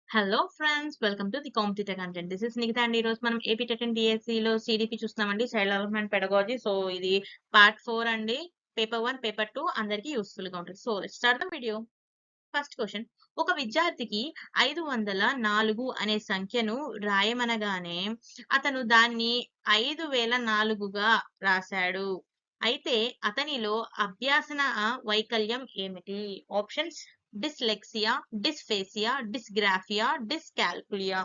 Hello friends, welcome to the competitive content. This is Nikhita అండి. ఈ రోజు మనం ఏపీ టెట్ అండ్ డిఎస్సిలో సిడిపి చూస్తున్నామండి, చైల్డ్ డెవలప్మెంట్ పెడగాలజీ. సో ఇది పార్ట్ 4 అండి. పేపర్ 1, పేపర్ 2 అందరికి యూస్ఫుల్ గా ఉంటుంది. So let's start the video. First question, ఒక విద్యార్థికి 504 అనే సంఖ్యను రాయమనగానే అతను దాన్ని 5004గా రాశాడు. అయితే అతనిలో అభ్యాసన వైకల్యం ఏమిటి? Options: dyslexia, dysphasia, dysgraphia, డిస్కాల్కులియా.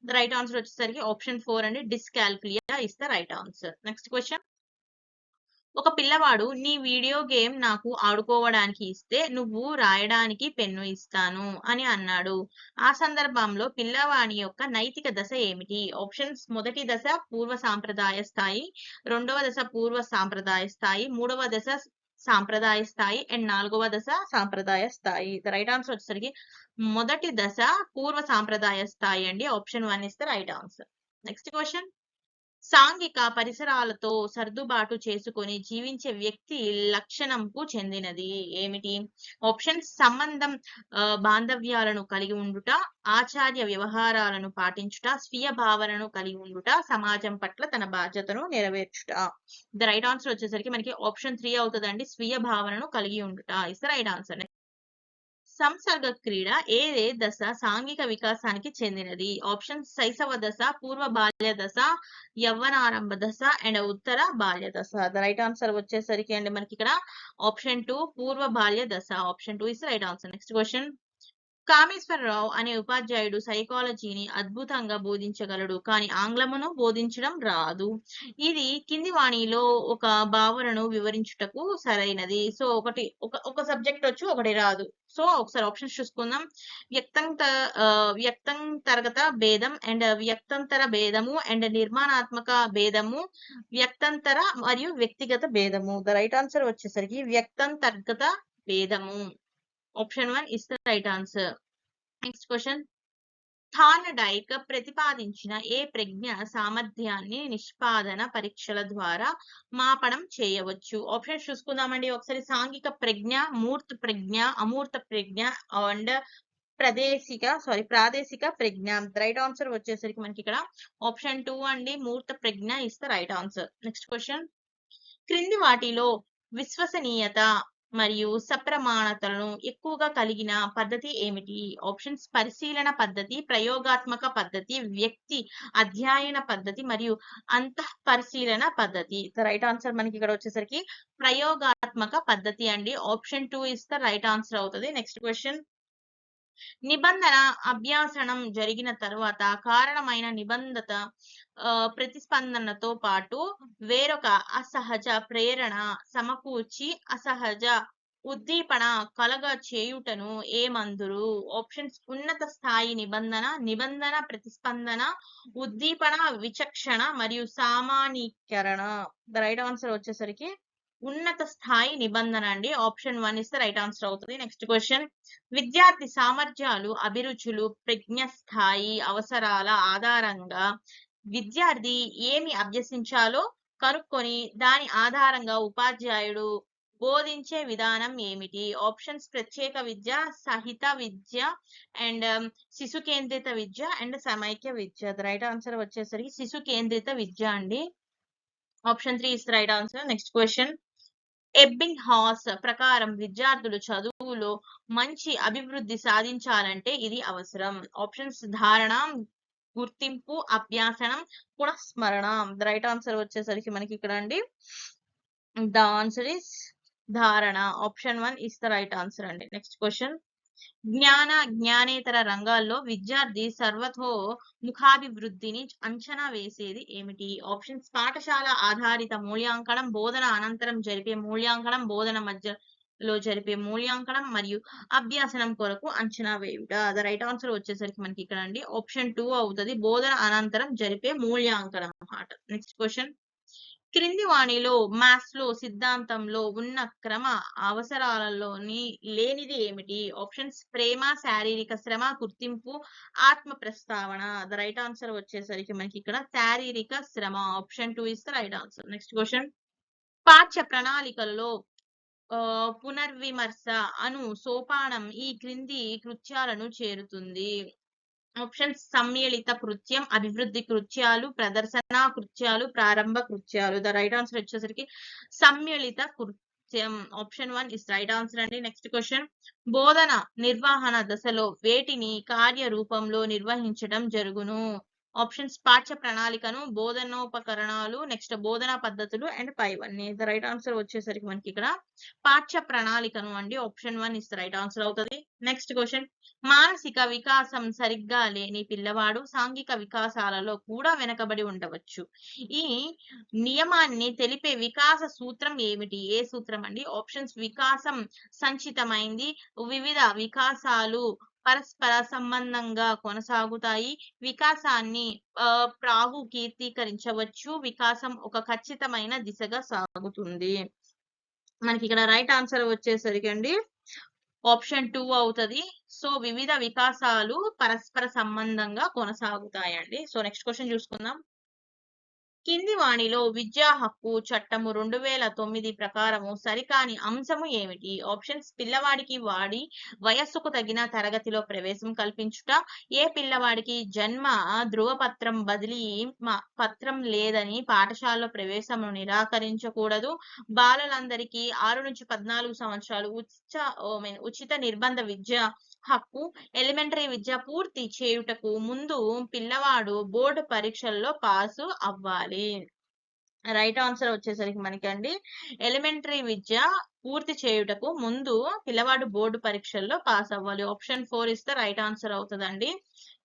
The right answer వచ్చేసరికి ఆప్షన్ 4 అండి. డిస్కాల్కులియా is the right answer. Next question, ఒక పిల్లవాడు నీ వీడియో గేమ్ నాకు ఆడుకోవడానికి ఇస్తే నువ్వు రాయడానికి పెన్ను ఇస్తాను అని అన్నాడు. ఆ సందర్భంలో పిల్లవాడి యొక్క నైతిక దశ ఏమిటి? ఆప్షన్స్: మొదటి దశ పూర్వ సాంప్రదాయ స్థాయి, రెండవ దశ పూర్వ సాంప్రదాయ స్థాయి, మూడవ దశ సాంప్రదాయ స్థాయి అండ్ నాలుగవ దశ సాంప్రదాయ స్థాయి. ద రైట్ ఆన్సర్ వచ్చేసరికి మొదటి దశ పూర్వ సాంప్రదాయ స్థాయి అండి. Option 1 is the right answer. Next question, సాంఘిక పరిసరాలతో సర్దుబాటు చేసుకొని జీవించే వ్యక్తి లక్షణంకు చెందినది ఏమిటి? ఆప్షన్స్: సంబంధం బాంధవ్యాలను కలిగి ఉండుట, ఆచార్య వ్యవహారాలను పాటించుట, స్వీయ భావనను కలిగి ఉండుట, సమాజం పట్ల తన బాధ్యతను నెరవేర్చుట. ద రైట్ ఆన్సర్ వచ్చేసరికి మనకి ఆప్షన్ 3 అవుతుందండి. స్వీయ భావనను కలిగి ఉండుట ఇస్ ద రైట్ ఆన్సర్. సంసర్గ క్రీడ ఏ దశ సాంఘిక వికాసానికి చెందినది? ఆప్షన్: శైశవ దశ, పూర్వ బాల్య దశ, యవ్వనారంభ దశ అండ్ ఉత్తర బాల్య దశ. ద రైట్ ఆన్సర్ వచ్చేసరికి అండి మనకి ఇక్కడ ఆప్షన్ 2 పూర్వ బాల్య దశ. Option 2 is right answer. Next question, Kameswara Rao అనే ఉపాధ్యాయుడు సైకాలజీని అద్భుతంగా బోధించగలడు, కానీ ఆంగ్లమును బోధించడం రాదు. ఇది కింది వాణిలో ఒక భావనను వివరించుటకు సరైనది. సో ఒక సబ్జెక్ట్ వచ్చు, ఒకటి రాదు. సో ఒకసారి ఆప్షన్స్ చూసుకుందాం. వ్యక్తంతర్గత భేదం అండ్ వ్యక్తంతర భేదము అండ్ నిర్మాణాత్మక భేదము, వ్యక్తంతర మరియు వ్యక్తిగత భేదము. ద రైట్ ఆన్సర్ వచ్చేసరికి వ్యక్తంతర్గత భేదము. Option 1 is the right answer. Next question, Thorndike ప్రతిపాదించిన ఏ ప్రజ్ఞ సామర్థ్యాన్ని నిష్పాదన పరీక్షల ద్వారా మాపనం చేయవచ్చు? ఆప్షన్స్ చూసుకుందామండి ఒకసారి. సాంఘిక ప్రజ్ఞ, మూర్త ప్రజ్ఞ, అమూర్త ప్రజ్ఞ అండ్ ప్రాదేశిక ప్రజ్ఞ. రైట్ ఆన్సర్ వచ్చేసరికి మనకి ఇక్కడ ఆప్షన్ 2 అండి. మూర్త ప్రజ్ఞ is the right answer. Next question, క్రింది వాటిలో విశ్వసనీయత మరియు సప్రమాణతలను ఎక్కువగా కలిగిన పద్ధతి ఏమిటి? ఆప్షన్స్: పరిశీలన పద్ధతి, ప్రయోగాత్మక పద్ధతి, వ్యక్తి అధ్యయన పద్ధతి మరియు అంతఃపరిశీలన పద్ధతి. ద రైట్ ఆన్సర్ మనకి ఇక్కడ వచ్చేసరికి ప్రయోగాత్మక పద్ధతి అండి. Option 2 is the right answer అవుతుంది. నెక్స్ట్ క్వశ్చన్, నిబంధన అభ్యాసనం జరిగిన తర్వాత కారణమైన నిబంధత ప్రతిస్పందనతో పాటు వేరొక అసహజ ప్రేరణ సమకూర్చి అసహజ ఉద్దీపన కలగ చేయుటను ఏమందురు? ఆప్షన్స్: ఉన్నత స్థాయి నిబంధన, నిబంధన ప్రతిస్పందన, ఉద్దీపన విచక్షణ మరియు సామాన్యీకరణ. ద రైట్ ఆన్సర్ వచ్చేసరికి ఉన్నత స్థాయి నిబంధన అండి. Option 1 is the right answer అవుతుంది. నెక్స్ట్ క్వశ్చన్, విద్యార్థి సామర్థ్యాలు, అభిరుచులు, ప్రజ్ఞ స్థాయి, అవసరాల ఆధారంగా విద్యార్థి ఏమి అభ్యసించాలో కనుక్కొని దాని ఆధారంగా ఉపాధ్యాయుడు బోధించే విధానం ఏమిటి? ఆప్షన్స్: ప్రత్యేక విద్య, సహిత విద్య అండ్ శిశు కేంద్రిత విద్య అండ్ సమైక్య విద్య. ద రైట్ ఆన్సర్ వచ్చేసరికి శిశు కేంద్రిత విద్య అండి. Option 3 is the right answer. Next question, Ebbinghaus ప్రకారం విద్యార్థులు చదువులో మంచి అభివృద్ధి సాధించాలంటే ఇది అవసరం. ఆప్షన్స్: ధారణ, గుర్తింపు, అభ్యాసనం, పునఃస్మరణ. ద రైట్ ఆన్సర్ వచ్చేసరికి మనకి ఇక్కడ అండి ద ఆన్సర్ ఇస్ ధారణ. Option 1 is the right answer అండి. నెక్స్ట్ క్వశ్చన్, జ్ఞానేతర రంగాల్లో విద్యార్థి సర్వతో ముఖాభివృద్ధిని అంచనా వేసేది ఏమిటి? ఆప్షన్స్: పాఠశాల ఆధారిత మూల్యాంకనం, బోధన అనంతరం జరిపే మూల్యాంకనం, బోధన మధ్యలో జరిపే మూల్యాంకనం మరియు అభ్యాసనం కొరకు అంచనా వేయుట. ద రైట్ ఆన్సర్ వచ్చేసరికి మనకి ఇక్కడ అండి ఆప్షన్ 2 అవుతుంది. బోధన అనంతరం జరిపే మూల్యాంకనం అన్నమాట. నెక్స్ట్ క్వశ్చన్, క్రింది వాణిలో మాస్లో సిద్ధాంతంలో ఉన్న క్రమ అవసరాలలోని లేనిది ఏమిటి? ఆప్షన్స్: ప్రేమ, శారీరక శ్రమ, గుర్తింపు, ఆత్మ ప్రస్తావన. ద రైట్ ఆన్సర్ వచ్చేసరికి మనకి ఇక్కడ శారీరక శ్రమ. Option 2 is the right answer. Next question, పాఠ్య ప్రణాళికలలో పునర్విమర్శ అను సోపానం ఈ క్రింది కృత్యాలను చేరుతుంది. ఆప్షన్స్ సమ్మిళిత కృత్యం, అభివృద్ధి కృత్యాలు, ప్రదర్శన కృత్యాలు, ప్రారంభ కృత్యాలు. ద రైట్ ఆన్సర్ వచ్చేసరికి సమ్మిళిత కృత్యం. ఆప్షన్ 1 ఇస్ రైట్ ఆన్సర్ అండి. నెక్స్ట్ క్వశ్చన్, బోధన నిర్వహణ దశలో వేటిని కార్య రూపంలో నిర్వహించడం జరుగును? ఆప్షన్స్ పాఠ్య ప్రణాళికను, బోధనోపకరణాలు, నెక్స్ట్ బోధనా పద్ధతులు అండ్ పైవన్నీ. ద రైట్ ఆన్సర్ వచ్చేసరికి మనకి ఇక్కడ పాఠ్య ప్రణాళికను అండి. ఆప్షన్ 1 ఇస్ రైట్ ఆన్సర్ అవుతుంది. నెక్స్ట్ క్వశ్చన్, మానసిక వికాసం సరిగ్గా లేని పిల్లవాడు సాంఘిక వికాసాలలో కూడా వెనకబడి ఉండవచ్చు. ఈ నియమాన్ని తెలిపే వికాస సూత్రం ఏమిటి? ఏ సూత్రం అండి? ఆప్షన్స్ వికాసం సంచితమైంది, వివిధ వికాసాలు పరస్పర సంబంధంగా కొనసాగుతాయి, వికాసాన్ని ప్రాగు కీర్తీకరించవచ్చు, వికాసం ఒక ఖచ్చితమైన దిశగా సాగుతుంది. మనకి ఇక్కడ రైట్ ఆన్సర్ వచ్చేసరికి అండి ఆప్షన్ 2 అవుతుంది. సో వివిధ వికాసాలు పరస్పర సంబంధంగా కొనసాగుతాయండి. సో నెక్స్ట్ క్వశ్చన్ చూసుకుందాం. కింది వాణిలో విద్యా హక్కు చట్టము 2009 ప్రకారము సరికాని అంశము ఏమిటి? ఆప్షన్స్ పిల్లవాడికి వాడి వయస్సుకు తగిన తరగతిలో ప్రవేశం కల్పించుట, ఏ పిల్లవాడికి జన్మ ధృవపత్రం బదిలీ పత్రం లేదని పాఠశాలలో ప్రవేశమును నిరాకరించకూడదు, బాలలందరికీ 6 నుంచి 14 సంవత్సరాలు ఉచిత నిర్బంధ విద్య హక్కు, ఎలిమెంటరీ విద్య పూర్తి చేయుటకు ముందు పిల్లవాడు బోర్డు పరీక్షల్లో పాసు అవ్వాలి. రైట్ ఆన్సర్ వచ్చేసరికి మనకి అండి ఎలిమెంటరీ విద్య పూర్తి చేయుటకు ముందు పిల్లవాడు బోర్డు పరీక్షల్లో పాస్ అవ్వాలి. Option 4 is the right answer అవుతుందండి.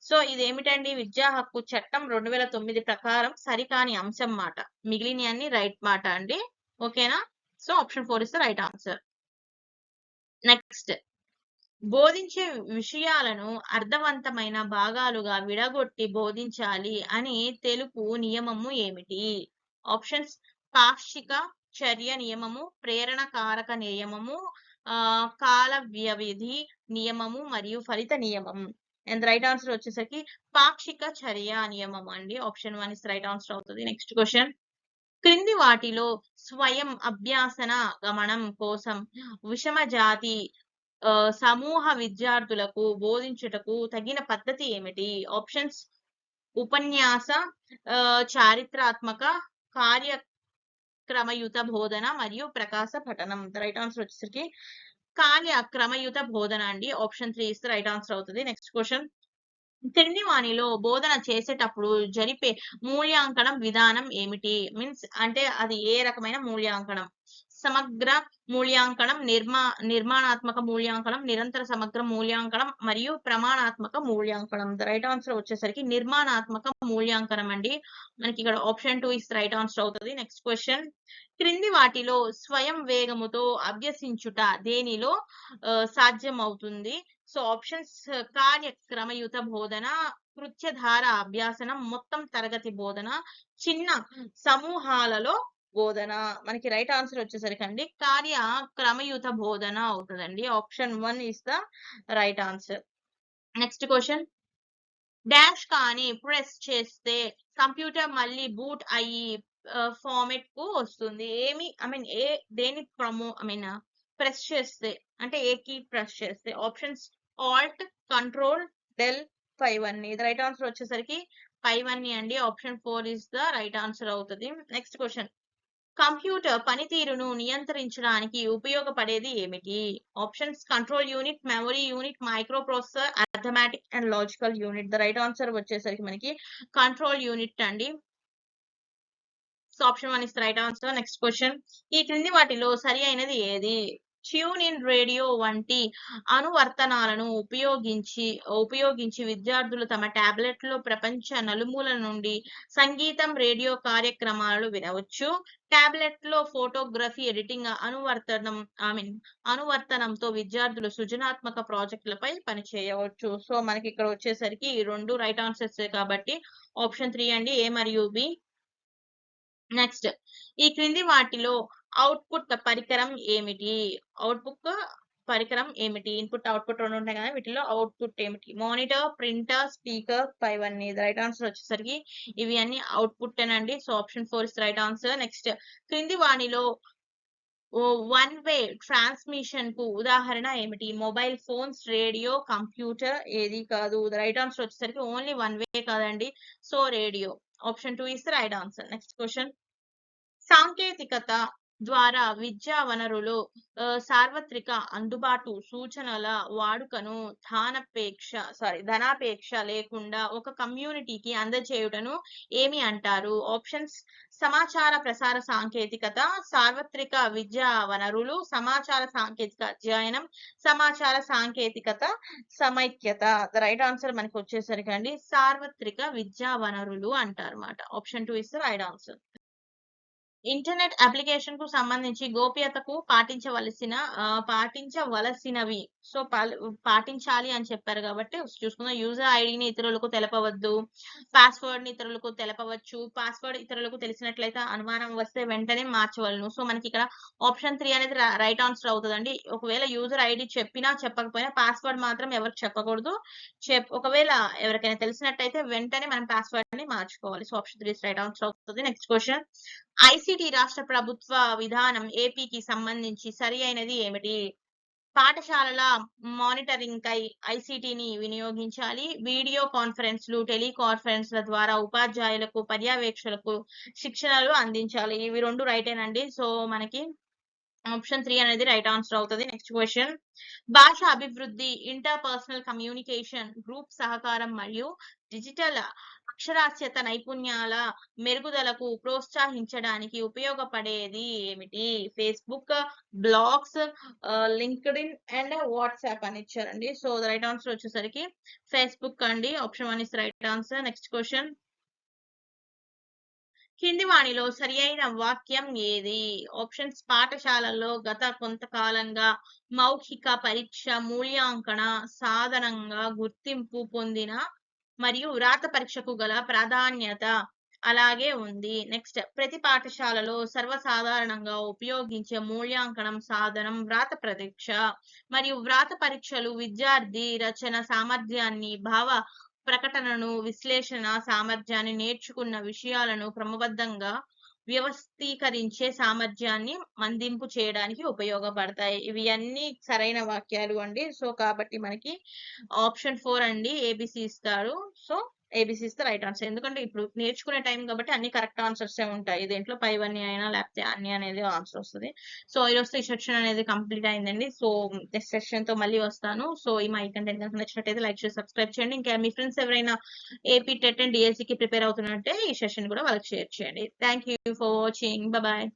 సో ఇదేమిటండి? విద్యా హక్కు చట్టం 2009 ప్రకారం సరికాని అంశం మాట, మిగిలిన అన్ని రైట్ మాట అండి. ఓకేనా? So option 4 is the right answer. Next, బోధించే విషయాలను అర్థవంతమైన భాగాలుగా విడగొట్టి బోధించాలి అని తెలుపు నియమము ఏమిటి? ఆప్షన్స్ పాక్షిక చర్య నియమము, ప్రేరణ కారక నియమము, కాల వ్యవధి నియమము మరియు ఫలిత నియమం. అండ్ రైట్ ఆన్సర్ వచ్చేసరికి పాక్షిక చర్య నియమం అండి. ఆప్షన్ 1 ఇస్ రైట్ ఆన్సర్ అవుతుంది. నెక్స్ట్ క్వశ్చన్, క్రింది వాటిలో స్వయం అభ్యాసన గమనం కోసం విషమ జాతి సమూహ విద్యార్థులకు బోధించుటకు తగిన పద్ధతి ఏమిటి? ఆప్షన్స్ ఉపన్యాస, చారిత్రాత్మక, కార్యక్రమయుత బోధన మరియు ప్రకాశ పఠనం. రైట్ ఆన్సర్ వచ్చేసరికి కార్యక్రమయుత బోధన అండి. ఆప్షన్ 3 ఇస్ రైట్ ఆన్సర్ అవుతుంది. నెక్స్ట్ క్వశ్చన్, క్రింది వాణిలో బోధన చేసేటప్పుడు జరిపే మూల్యాంకనం విధానం ఏమిటి? మీన్స్ అంటే అది ఏ రకమైన మూల్యాంకనం? సమగ్ర మూల్యాంకనం, నిర్మాణాత్మక మూల్యాంకనం, నిరంతర సమగ్ర మూల్యాంకనం మరియు ప్రమాణాత్మక మూల్యాంకనం. ద రైట్ ఆన్సర్ వచ్చేసరికి నిర్మాణాత్మక మూల్యాంకనం అండి. మనకి ఇక్కడ ఆప్షన్ 2 ఇస్ రైట్ ఆన్సర్ అవుతుంది. నెక్స్ట్ క్వశ్చన్, క్రింది వాటిలో స్వయం వేగముతో అభ్యసించుట దేనిలో సాధ్యం అవుతుంది? సో ఆప్షన్స్ కార్యక్రమయుత బోధన, కృత్యధార అభ్యాసనం, మొత్తం తరగతి బోధన, చిన్న సమూహాలలో బోధన. మనకి రైట్ ఆన్సర్ వచ్చేసరికి అండి కార్యక్రమయుత బోధన అవుతుందండి. Option 1 is the right answer. Next question, dash కానీ ప్రెస్ చేస్తే కంప్యూటర్ మళ్ళీ బూట్ అయ్యి ఫార్మెట్ కు వస్తుంది. దేని ప్రెస్ చేస్తే అంటే ఏ కీ ప్రెస్ చేస్తే? ఆప్షన్స్ ఆల్ట్, కంట్రోల్, డెల్, 5 ఇది రైట్ ఆన్సర్ వచ్చేసరికి 5 అండి. Option 4 is the right answer అవుతుంది. నెక్స్ట్ క్వశ్చన్, కంప్యూటర్ పనితీరును నియంత్రించడానికి ఉపయోగపడేది ఏమిటి? Options control unit, memory unit, micro processor, arithmetic and logical unit. The right answer వచ్చేసరికి మనకి కంట్రోల్ యూనిట్ అండి. So option 1 is the right answer. Next question, ఈ క్రింది వాటిలో సరి అయినది ఏది? ట్యూన్ ఇన్ రేడియో వంటి అనువర్తనాలను ఉపయోగించి విద్యార్థులు తమ టాబ్లెట్లో ప్రపంచ నలుమూల నుండి సంగీతం, రేడియో కార్యక్రమాలు వినవచ్చు. టాబ్లెట్ లో ఫోటోగ్రఫీ ఎడిటింగ్ అనువర్తనంతో విద్యార్థులు సృజనాత్మక ప్రాజెక్టులపై పనిచేయవచ్చు. సో మనకి ఇక్కడ వచ్చేసరికి 2 రైట్ ఆన్సర్స్ కాబట్టి ఆప్షన్ 3 అండి, ఏ మరియు బి. నెక్స్ట్, ఈ క్రింది వాటిలో అవుట్పుట్ పరికరం ఏమిటి? అవుట్పుట్ పరికరం ఏమిటి? ఇన్పుట్ అవుట్పుట్ 2 ఉంటాయి కదా, వీటిలో అవుట్పుట్ ఏమిటి? Monitor, printer, speaker, 5 right answer వచ్చేసరికి ఇవి అన్ని అవుట్పుట్ అనండి. So option 4 is right answer. Next, క్రింది వాణిలో వన్ వే ట్రాన్స్మిషన్ కు ఉదాహరణ ఏమిటి? మొబైల్ ఫోన్స్, రేడియో, కంప్యూటర్ ఏది కాదు. రైట్ ఆన్సర్ వచ్చేసరికి ఓన్లీ వన్ వే కాదండి. So radio. Option 2 is the right answer. Next question. సాంకేతికత ద్వారా విద్యా వనరులు సార్వత్రిక అందుబాటు సూచనల వాడుకను ధనాపేక్ష లేకుండా ఒక కమ్యూనిటీకి అందజేయుటను ఏమి అంటారు? ఆప్షన్స్: సమాచార ప్రసార సాంకేతికత, సార్వత్రిక విద్యా వనరులు, సమాచార సాంకేతిక అధ్యయనం, సమాచార సాంకేతికత సమైక్యత. ద రైట్ ఆన్సర్ మనకి వచ్చేసరికి అండి సార్వత్రిక విద్యా వనరులు అంటారు అన్నమాట. Option 2 is the right answer. Internet application కు సంబంధించి గోప్యతకు పాటించవలసినవి. సో పాటించాలి అని చెప్పారు కాబట్టి చూసుకుందాం. యూజర్ ఐడిని ఇతరులకు తెలపవద్దు, పాస్వర్డ్ ని ఇతరులకు తెలపవచ్చు, పాస్వర్డ్ ఇతరులకు తెలిసినట్లయితే అనుమానం వస్తే వెంటనే మార్చవలను. సో మనకి ఇక్కడ ఆప్షన్ 3 అనేది రైట్ ఆన్సర్ అవుతుందండి. ఒకవేళ యూజర్ ఐడి చెప్పినా చెప్పకపోయినా పాస్వర్డ్ మాత్రం ఎవరికి చెప్పకూడదు. ఒకవేళ ఎవరికైనా తెలిసినట్టయితే వెంటనే మనం పాస్వర్డ్ ని మార్చుకోవాలి. సో ఆప్షన్ 3 రైట్ ఆన్సర్ అవుతుంది. Next question. ఐసిటి రాష్ట్ర ప్రభుత్వ విధానం ఏపీకి సంబంధించి సరి అయినది ఏమిటి? పాఠశాలల మానిటరింగ్ కై ఐసిటిని వినియోగించాలి. వీడియో కాన్ఫరెన్స్లు, టెలికాన్ఫరెన్స్ల ద్వారా ఉపాధ్యాయులకు, పర్యవేక్షకులకు శిక్షణలు అందించాలి. ఇవి రెండు రైటేనండి. సో మనకి ఆప్షన్ 3 అనేది రైట్ ఆన్సర్ అవుతుంది. Next question. భాష అభివృద్ధి, ఇంటర్పర్సనల్ కమ్యూనికేషన్, గ్రూప్ సహకారం మరియు డిజిటల్ అక్షరాస్యత నైపుణ్యాల మెరుగుదలకు ప్రోత్సహించడానికి ఉపయోగపడేది ఏమిటి? Facebook, blogs, LinkedIn and WhatsApp అని ఇచ్చారండి. సో రైట్ ఆన్సర్ వచ్చేసరికి ఫేస్బుక్ అండి. Option 1 is right answer. Next question. కింది వాణిలో సరి అయిన వాక్యం ఏది? ఆప్షన్స్: పాఠశాలల్లో గత కొంతకాలంగా మౌఖిక పరీక్ష మూల్యాంకన సాధనంగా గుర్తింపు పొందిన మరియు వ్రాత పరీక్షకు గల ప్రాధాన్యత అలాగే ఉంది. నెక్స్ట్, ప్రతి పాఠశాలలో సర్వసాధారణంగా ఉపయోగించే మూల్యాంకనం సాధనం వ్రాత పరీక్ష మరియు వ్రాత పరీక్షలు విద్యార్థి రచన సామర్థ్యాన్ని, భావ ప్రకటనను, విశ్లేషణ సామర్థ్యాన్ని, నేర్చుకున్న విషయాలను క్రమబద్ధంగా వ్యవస్థీకరించే సామర్థ్యాన్ని మందింపు చేయడానికి ఉపయోగపడతాయి. ఇవి అన్ని సరైన వాక్యాలు అండి. సో కాబట్టి మనకి ఆప్షన్ 4 అండి ఏబిసి ఇస్తారు. So ABC is the right answer. ఎందుకంటే ఇప్పుడు నేర్చుకునే టైం కాబట్టి అన్ని కరెక్ట్ ఆన్సర్స్ ఉంటాయి. దేంట్లో పైవన్నీ అయినా లేకపోతే అన్ని అనేది ఆన్సర్ వస్తుంది. సో ఈరోజు ఈ సెక్షన్ అనేది కంప్లీట్ అయిందండి. సో నెక్స్ట్ సెక్షన్ తో మళ్ళీ వస్తాను. సో ఈ మై కంటెంట్ కనుక నచ్చినట్టయితే లైక్ చేసి సబ్స్క్రైబ్ చేయండి. ఇంకా మీ ఫ్రెండ్స్ ఎవరైనా ఏపీ టెట్ అండ్ డిఎస్సి కి ప్రిపేర్ అవుతున్నట్టే ఈ సెషన్ కూడా వాళ్ళకి షేర్ చేయండి. Thank you for watching. Bye.